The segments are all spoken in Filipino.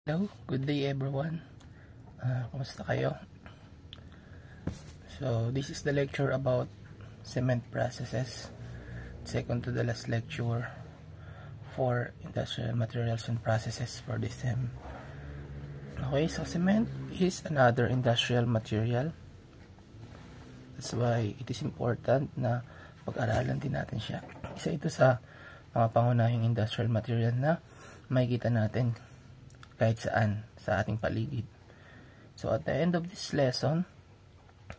Hello, good day everyone. Kumusta kayo? So, this is the lecture about cement processes. Second to the last lecture for industrial materials and processes for this sem. Okay, so cement is another industrial material. That's why it is important na pag-aralan din natin siya. Isa ito sa mga pangunahing industrial material na makikita natin kahit saan sa ating paligid. So at the end of this lesson,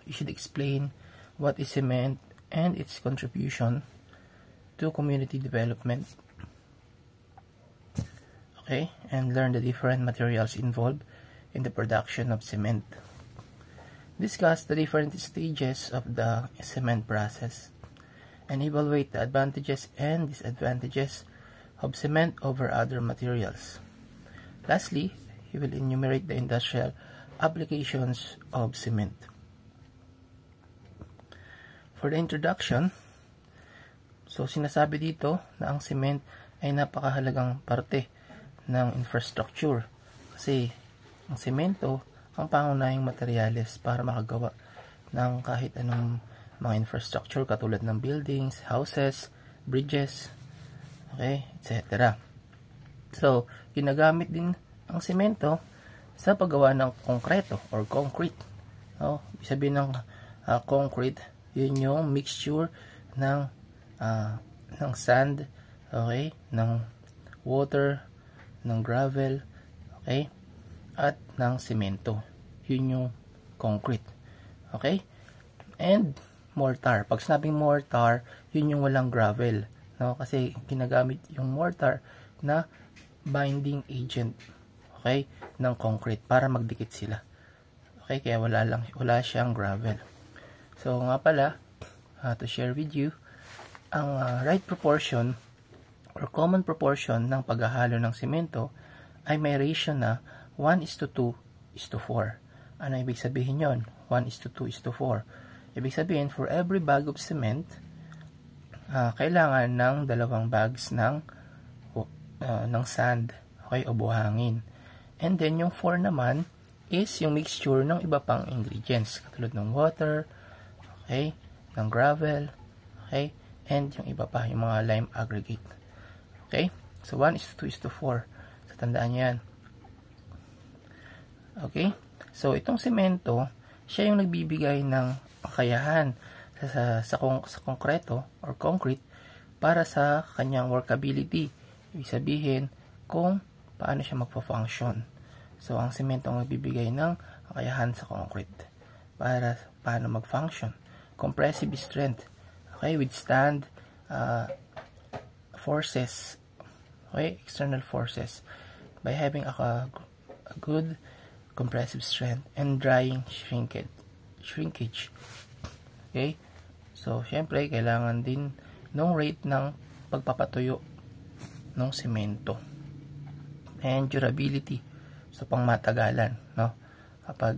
you should explain what is cement and its contribution to community development. Okay, and learn the different materials involved in the production of cement. Discuss the different stages of the cement process and evaluate the advantages and disadvantages of cement over other materials. Lastly, he will enumerate the industrial applications of cement. For the introduction, so sinasabi dito na ang cement ay napakahalagang parte ng infrastructure kasi ang semento ang pangunahing materyales para makagawa ng kahit anong mga infrastructure katulad ng buildings, houses, bridges, okay, etc. So, ginagamit din ang semento sa paggawa ng konkreto or concrete. No? Sabihin ng concrete, yun yung mixture ng sand, okay, ng water, ng gravel, okay, at ng semento. Yun yung concrete. Okay? And mortar. Pag sinabing mortar, yun yung walang gravel. No? Kasi ginagamit yung mortar na binding agent, okay, ng concrete para magdikit sila. Okay, kaya wala siyang gravel. So nga pala, to share with you ang right proportion or common proportion ng paghahalo ng semento ay may ratio na 1:2:4. Ano ibig sabihin yon? 1:2:4. Ibig sabihin, for every bag of cement, kailangan ng 2 bags ng sand, okay, o buhangin. And then yung 4 naman is yung mixture ng iba pang ingredients katulad ng water, okay, ng gravel, okay, and yung iba pa, yung mga lime aggregate. Okay, so 1:2:4. So tandaan nyo yan. Okay, so itong semento, siya yung nagbibigay ng kakayahan sa konkreto or concrete para sa kanyang workability. Ibig sabihin kung paano siya magpo-function. So, ang semento ang nagbibigay ng kakayahan sa concrete para paano mag-function. Compressive strength. Okay, withstand forces. Okay, external forces by having a good compressive strength and drying shrinkage. Okay, so syempre kailangan din ng rate ng pagpapatuyo ng semento and durability, so pangmatagalan, no, kapag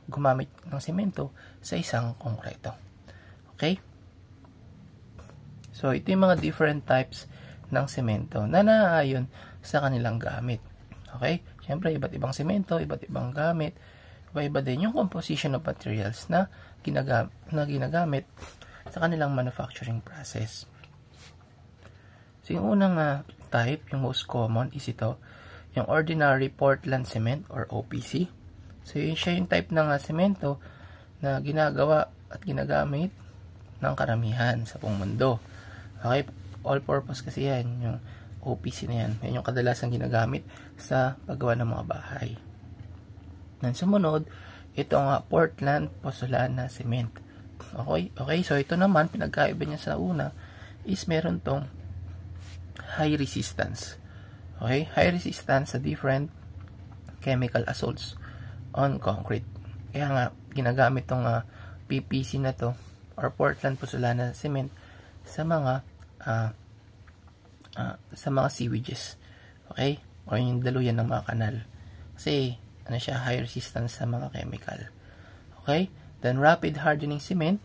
gumamit ng semento sa isang konkreto. Okay, so ito yung mga different types ng semento na naaayon sa kanilang gamit. Okay, syempre iba't ibang semento, iba't ibang gamit, iba din yung composition of materials na ginagamit sa kanilang manufacturing process. So yung unang type, yung most common is ito, yung ordinary Portland cement or OPC. So yun siya yung type ng semento na ginagawa at ginagamit ng karamihan sa buong mundo. Okay, all purpose kasi yan, yung OPC na yan. Yan yung kadalasan ginagamit sa paggawa ng mga bahay. Then sumunod, ito ang Portland Pozzolana cement. Okay, so ito naman, pinagkaiba niya sa una is meron tong high resistance. Okay, high resistance sa different chemical assaults on concrete. Kaya nga ginagamit tong PPC na to or Portland Pozzolana cement sa mga sewages. Okay, o yung daluyan ng mga kanal. Kasi ano siya, high resistance sa mga chemical. Okay, then rapid hardening cement.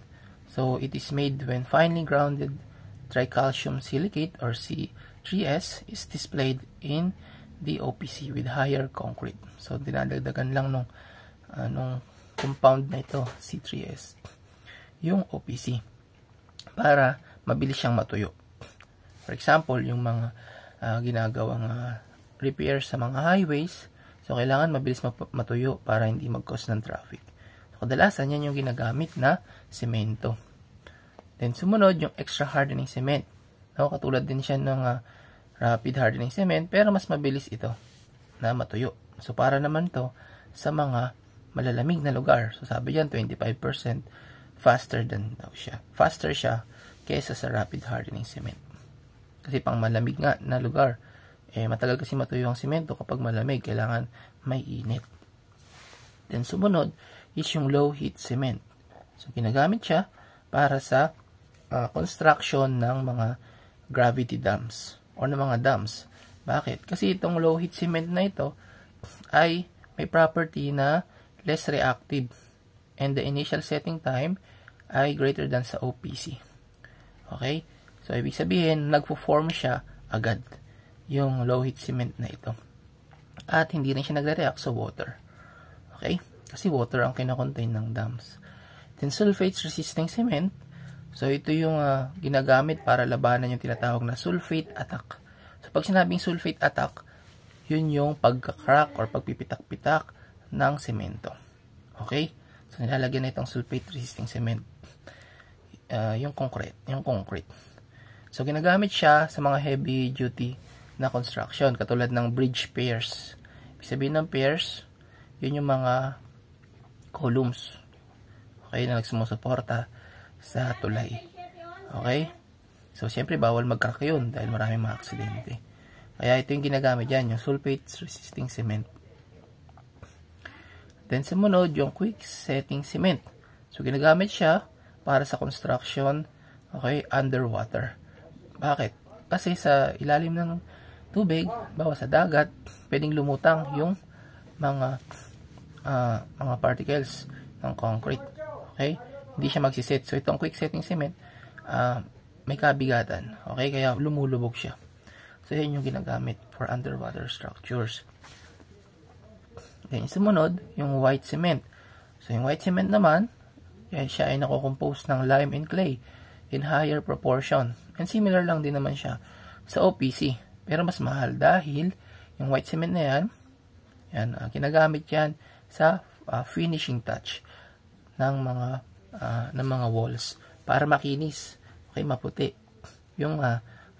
So it is made when finely grounded tricalcium silicate or C3S is displayed in DOPC with higher concrete. So, dinadagdagan lang nung compound na ito, C3S, yung OPC para mabilis siyang matuyo. For example, yung mga ginagawang repairs sa mga highways, so kailangan mabilis matuyo para hindi mag-cause ng traffic. So, kadalasan yan yung ginagamit na semento. Then, sumunod yung extra hardening cement. No, katulad din siya ng rapid hardening cement, pero mas mabilis ito na matuyo. So, para naman to sa mga malalamig na lugar. So, sabi yan, 25% faster siya kaysa sa rapid hardening cement. Kasi pang malamig nga na lugar, matagal kasi matuyo ang semento kapag malamig, kailangan may init. Then, sumunod is yung low heat cement. So, ginagamit siya para sa construction ng mga gravity dams o ng mga dams. Bakit? Kasi itong low heat cement na ito ay may property na less reactive and the initial setting time ay greater than sa OPC. Okay? So, ibig sabihin, nagpo-form siya agad yung low heat cement na ito. At hindi rin siya nagre-react sa water. Okay? Kasi water ang kinakontain ng dams. Then, sulfates resisting cement. So, ito yung ginagamit para labanan yung tinatawag na sulfate attack. So, pag sinabing sulfate attack, yun yung pagka-crack or pagpipitak-pitak ng semento. Okay? So, nilalagyan na itong sulfate resisting cement. Yung concrete. So, ginagamit siya sa mga heavy duty na construction, katulad ng bridge piers. Ibig sabihin ng piers, yun yung mga columns, okay, na nagsumusuporta sa tulay. Okay? So, siyempre, bawal mag-crack yun dahil maraming mga aksidente. Kaya ito yung ginagamit dyan, yung sulfate resisting cement. Then, sumunod, yung quick setting cement. So, ginagamit siya para sa construction, okay, underwater. Bakit? Kasi sa ilalim ng tubig, bawa sa dagat, pwedeng lumutang yung mga particles ng concrete. Okay? Hindi siya magsiset. So, itong quick setting cement, may kabigatan. Okay? Kaya lumulubog siya. So, yun yung ginagamit for underwater structures. Then, sumunod, yung white cement. So, yung white cement naman, siya ay nakocompose ng lime and clay in higher proportion. And similar lang din naman siya sa OPC. Pero mas mahal dahil yung white cement na yan, ginagamit yan sa finishing touch ng mga walls para makinis, okay, maputi yung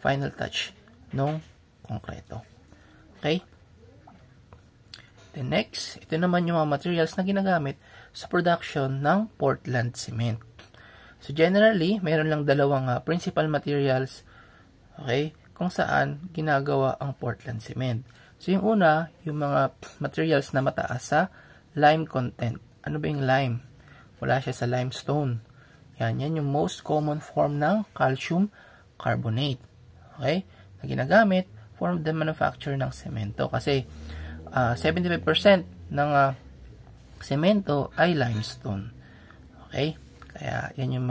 final touch ng konkreto. Okay? Then next, ito naman yung mga materials na ginagamit sa production ng Portland cement. So generally, mayroon lang dalawang principal materials, okay, kung saan ginagawa ang Portland cement. So yung una, yung mga materials na mataas sa lime content. Ano ba yung lime? Wala siya sa limestone. Yan yung most common form ng calcium carbonate. Okay? Na ginagamit for the manufacture ng semento. Kasi 75% ng semento ay limestone. Okay? Kaya yan yung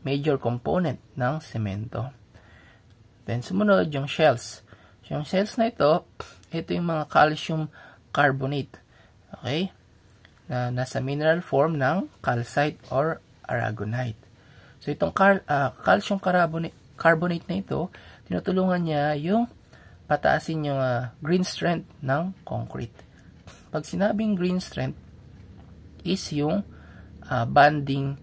major component ng semento. Then sumunod yung shells. Yung shells na ito yung mga calcium carbonate. Okay? Na nasa mineral form ng calcite or aragonite. So itong calcium carbonate na ito, tinutulungan niya yung pataasin yung green strength ng concrete. Pag sinabing green strength is yung bonding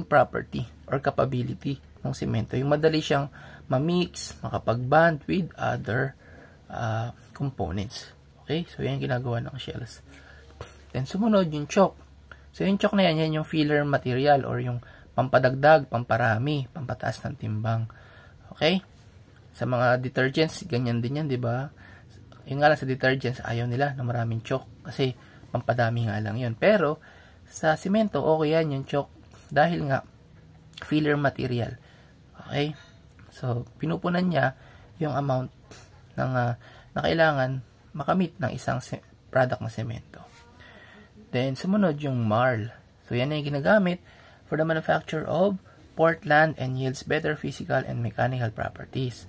property or capability ng semento. Yung madali siyang ma-mix, makapag-bond with other components. Okay? So, yan yung ginagawa ng shells. Then, sumunod yung chalk. So, yung chalk na yan yung filler material or yung pampadagdag, pamparami, pampataas ng timbang. Okay? Sa mga detergents, ganyan din yan, di ba? Yung nga lang sa detergents, ayaw nila na maraming chalk kasi pampadami nga lang yun. Pero, sa semento, okay yan yung chalk dahil nga filler material. Okay? So, pinupunan niya yung amount ng na kailangan makamit ng isang product na semento. Then, sumunod yung marl. So, yan ay ginagamit for the manufacture of Portland and yields better physical and mechanical properties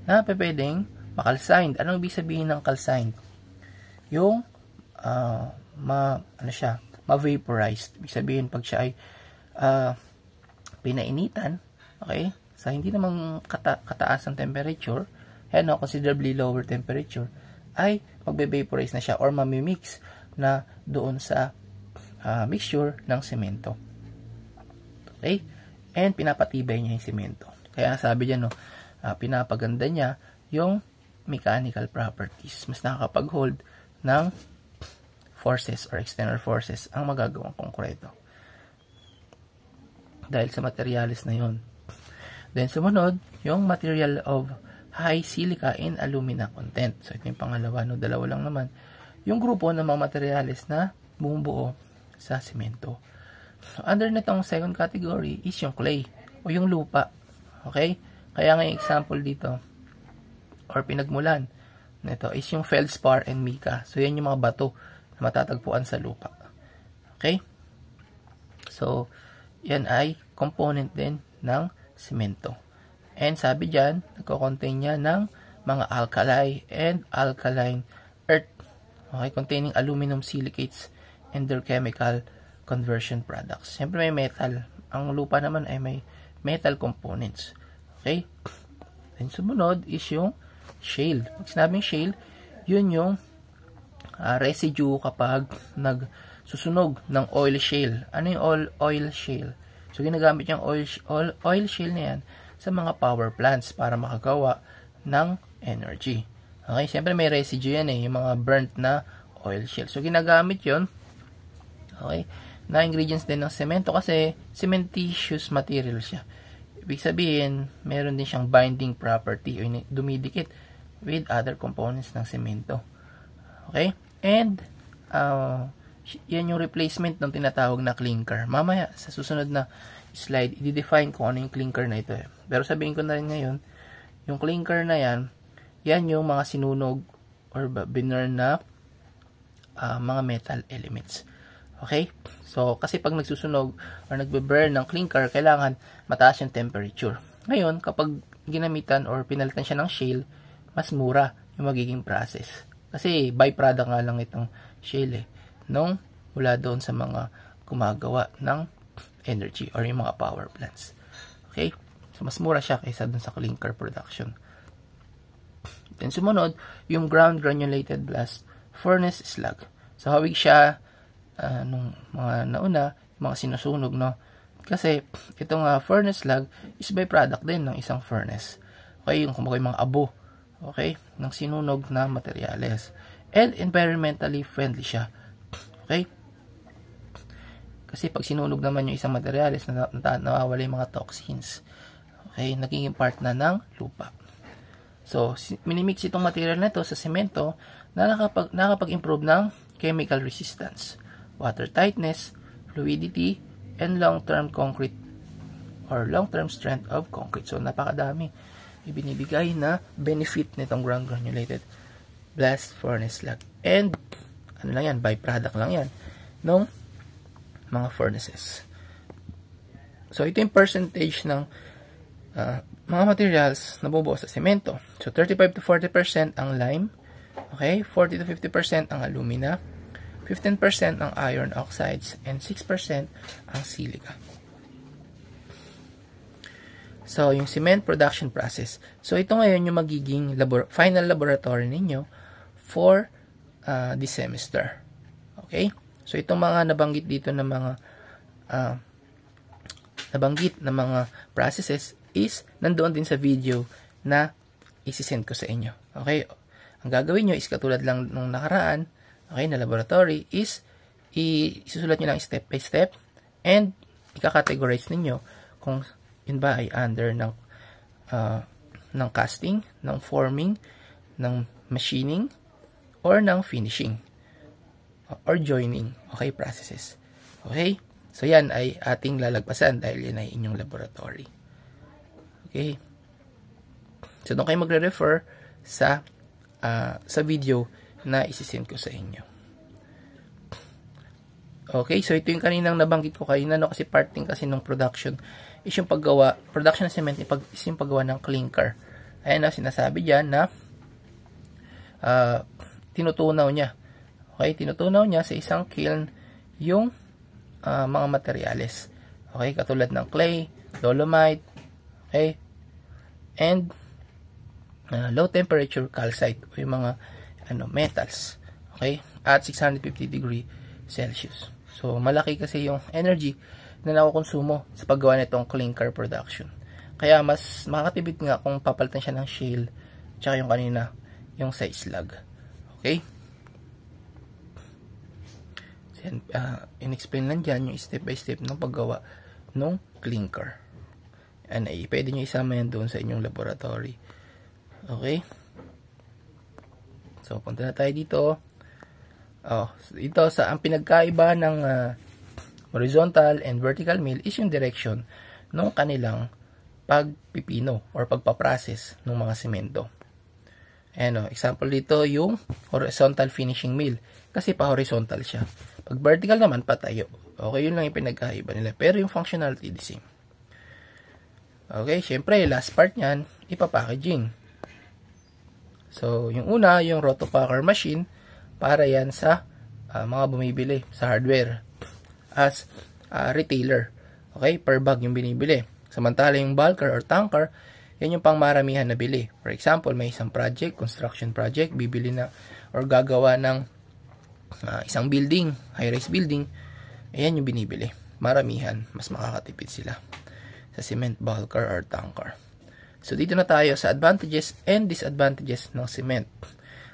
na pwedeng makalcined. Anong ibig sabihin ng calcined? Yung ma-vaporized. Ibig sabihin pag siya ay pinainitan, okay, sa hindi namang kataas ang temperature, considerably lower temperature, ay magbe-vaporize na siya or mamimix na doon sa mixture ng semento. Okay? And pinapatibay niya yung semento. Kaya sabi diyan, pinapaganda niya yung mechanical properties. Mas nakakapag-hold ng forces or external forces ang magagawang konkreto. Dahil sa materials na yun. Then sumunod, yung material of high silica and alumina content. So ito yung pangalawa, dalawa lang naman. Yung grupo ng mga materials na bumubuo sa semento. So under nitong second category is yung clay o yung lupa. Okay? Kaya nga yung example dito or pinagmulan nito is yung feldspar and mica. So yan yung mga bato na matatagpuan sa lupa. Okay? So yan ay component din ng semento. And sabi dyan, nagko-contain niya ng mga alkali and alkaline earth. Okay, containing aluminum silicates and their chemical conversion products. Siyempre may metal. Ang lupa naman ay may metal components. Okay? Then sumunod is yung shale. Pag sinabing shale, yun yung residue kapag nagsusunog ng oil shale. Ano yung oil shale? So ginagamit yung oil shale na yan sa mga power plants para makagawa ng energy. Okay, siyempre may residue yan yung mga burnt na oil shale. So ginagamit yon, okay, na ingredients din ng semento kasi cementitious material siya. Ibig sabihin, meron din siyang binding property o dumidikit with other components ng semento. Okay? And yan yung replacement ng tinatawag na clinker. Mamaya sa susunod na slide, i-define kung ano yung clinker na ito. Pero sabihin ko na rin ngayon, yung clinker na yan yung mga sinunog or binurn na mga metal elements. Okay? So, kasi pag nagsusunog or nagbe-burn ng clinker, kailangan mataas yung temperature. Ngayon, kapag ginamitan or pinalitan siya ng shale, mas mura yung magiging process. Kasi byproduct nga lang itong shale nung mula doon sa mga gumagawa ng energy or yung mga power plants. Okay? So, mas mura siya kaysa doon sa clinker production. Then sumunod, yung ground granulated blast furnace slag. So hawig siya nung mga nauna, yung mga sinusunog, no? Kasi itong furnace slag is byproduct din ng isang furnace. Okay, yung kumbaga yung mga abo, okay, ng sinunog na materyales. And environmentally friendly siya. Okay? Kasi pag sinunog naman yung isang materyales, nawawala yung mga toxins. Okay, nagiging part na ng lupa. So, minimix itong material na ito sa semento na nakapag-improve ng chemical resistance, water tightness, fluidity, and long-term concrete or long-term strength of concrete. So, napakadami ibinibigay na benefit nitong ground granulated blast furnace slag. And, ano lang yan, byproduct lang yan ng mga furnaces. So, ito yung percentage ng mga materials na bubuo sa semento. So, 35 to 40% ang lime, okay? 40 to 50% ang alumina, 15% ang iron oxides, and 6% ang silica. So, yung cement production process. So, ito ngayon yung magiging final laboratory ninyo for this semester. Okay? So, itong mga nabanggit dito na mga processes is nandoon din sa video na isi-send ko sa inyo. Okay? Ang gagawin nyo is katulad lang nung nakaraan, okay, na laboratory is isusulat nyo lang step by step and ika-categorize ninyo kung yun ba ay under ng casting, ng forming, ng machining, or ng finishing or joining, okay, processes. Okay? So yan ay ating lalagpasan dahil yan ay inyong laboratory. Okay. So, doon kayo magre-refer sa video na isi-send ko sa inyo. Okay. So, ito yung kaninang nabanggit ko kanina, no? Kasi parting kasi ng production is yung production ng cement is yung paggawa ng clinker. Ayan na, sinasabi dyan na tinutunaw niya. Okay, tinutunaw niya sa isang kiln yung mga materyales. Okay, katulad ng clay, dolomite, okay, and low temperature calcite o yung mga metals. Okay, at 650 degree Celsius. So, malaki kasi yung energy na nakukonsumo sa paggawa nitong clinker production. Kaya mas makakatipid nga kung papalitan siya ng shale tsaka yung kanina, yung sa slag. Okay? So, in-explain lang dyan yung step by step ng paggawa ng clinker. Pwede nyo isama yan doon sa inyong laboratory. Okay? So, punta na tayo dito. Ito ang pinagkaiba ng horizontal and vertical mill is yung direction ng kanilang pagpipino or pagpaprocess ng mga semento. Example dito yung horizontal finishing mill kasi pa horizontal siya. Pag vertical naman patayo. Okay, yun lang yung pinagkaiba nila. Pero yung functionality the same. Okay, syempre last part niyan, ipapackaging. So, yung una, yung rotopacker machine, para yan sa mga bumibili sa hardware as retailer. Okay, per bag yung binibili. Samantala yung bulker or tanker, yan yung pangmaramihan na bili. For example, may isang project, construction project, bibili na or gagawa ng isang building, high-rise building, ayan yung binibili. Maramihan, mas makakatipid sila sa cement bulker or tanker. So, dito na tayo sa advantages and disadvantages ng cement.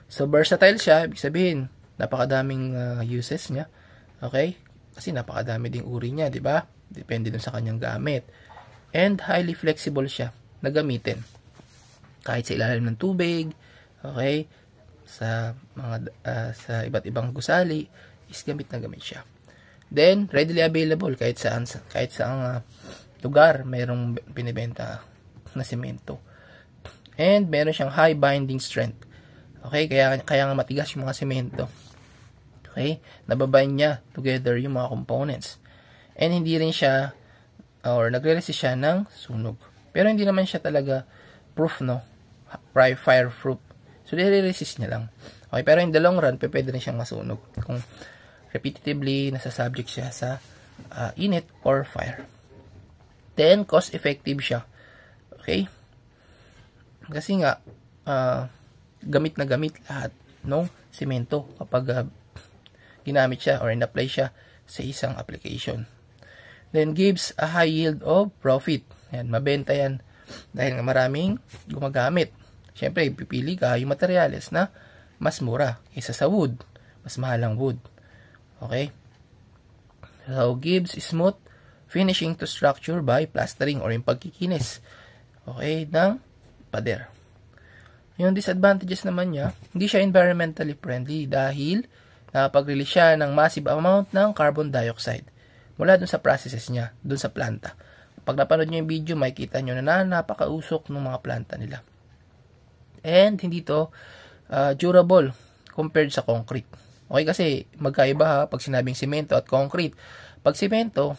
So, versatile siya. Ibig sabihin, napakadaming uses niya. Okay? Kasi napakadami ding uri niya, di ba? Depende dun sa kanyang gamit. And highly flexible siya na gamitin. Kahit sa ilalim ng tubig, okay? Sa sa iba't ibang gusali, is gamit na gamit siya. Then, readily available kahit saang lugar mayroong binibenta na semento. And meron siyang high binding strength. Okay, kaya nga matigas yung mga semento. Okay, nababind niya together yung mga components. And hindi rin siya or nagre-resist siya ng sunog. Pero hindi naman siya talaga proof, no? Fire proof. So, nire-resist niya lang. Okay, pero in the long run, pwede rin siyang masunog kung repetitively nasa-subject siya sa init or fire. Then, cost-effective siya. Okay? Kasi nga, gamit na gamit lahat ng semento kapag ginamit siya or in-apply siya sa isang application. Then, gives a high yield of profit. Yan, mabenta yan dahil nga maraming gumagamit. Siyempre, pipili ka yung materials na mas mura kaysa sa wood. Mas mahalang wood. Okay? So, gives smooth finishing to structure by plastering or yung pagkikinis. Okay, ng pader. Yung disadvantages naman niya, hindi siya environmentally friendly dahil nakapag-release siya ng massive amount ng carbon dioxide mula dun sa processes niya, dun sa planta. Pag napanood nyo yung video, makikita nyo na napakausok ng mga planta nila. And hindi to durable compared sa concrete. Okay, kasi magkaiba ha, pag sinabing semento at concrete. Pag semento,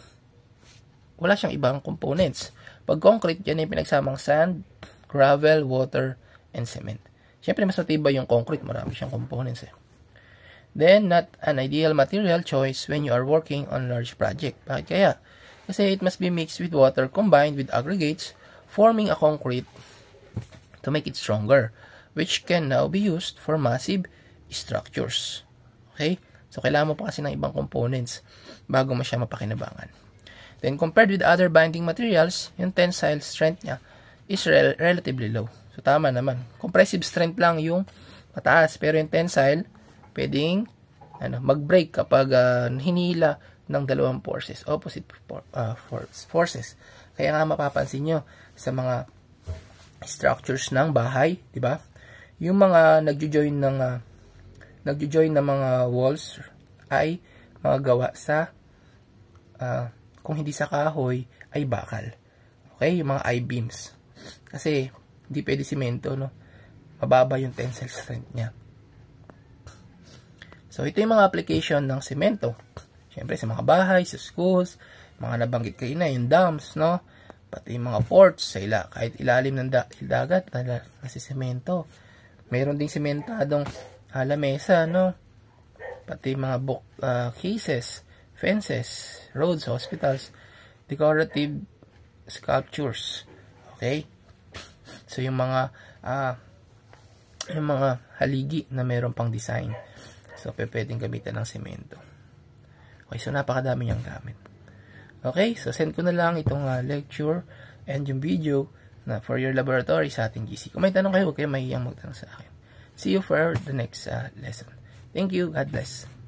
wala siyang ibang components. Pag concrete, yan yung pinagsamang sand, gravel, water, and cement. Siyempre, mas matibay yung concrete. Marami siyang components eh. Then, not an ideal material choice when you are working on large project. Bakit kaya? Kasi it must be mixed with water combined with aggregates, forming a concrete to make it stronger, which can now be used for massive structures. Okay? So, kailangan mo pa kasi ng ibang components bago mo siya mapakinabangan. Then, compared with other binding materials, yung tensile strength niya is relatively low. So, tama naman. Compressive strength lang yung mataas. Pero yung tensile, pwedeng mag-break kapag hinila ng dalawang forces. Opposite forces. Kaya nga mapapansin nyo sa mga structures ng bahay, di ba? Yung mga nagjo-join ng mga walls ay mga gawa sa kung hindi sa kahoy, ay bakal. Okay? Yung mga I-beams. Kasi, hindi pwede simento, no? Mababa yung tensile strength niya. So, ito yung mga application ng semento. Siyempre, sa mga bahay, sa schools, mga nabanggit kayo na, yung dams, no? Pati yung mga ports, kahit ilalim ng dagat, nasi semento. Mayroon ding sementadong lamesa, no? Pati mga cases, fences, roads, hospitals, decorative sculptures. Okay? So yung mga haligi na mayroon pang design. So pwedeng gamitan ng semento. Okay, so napakadami niyang gamit. Okay, so send ko na lang itong lecture and yung video na for your laboratory sa ating GC. Kung may tanong kayo, huwag kayo mahihiyang magtanong sa akin. See you for the next lesson. Thank you. God bless.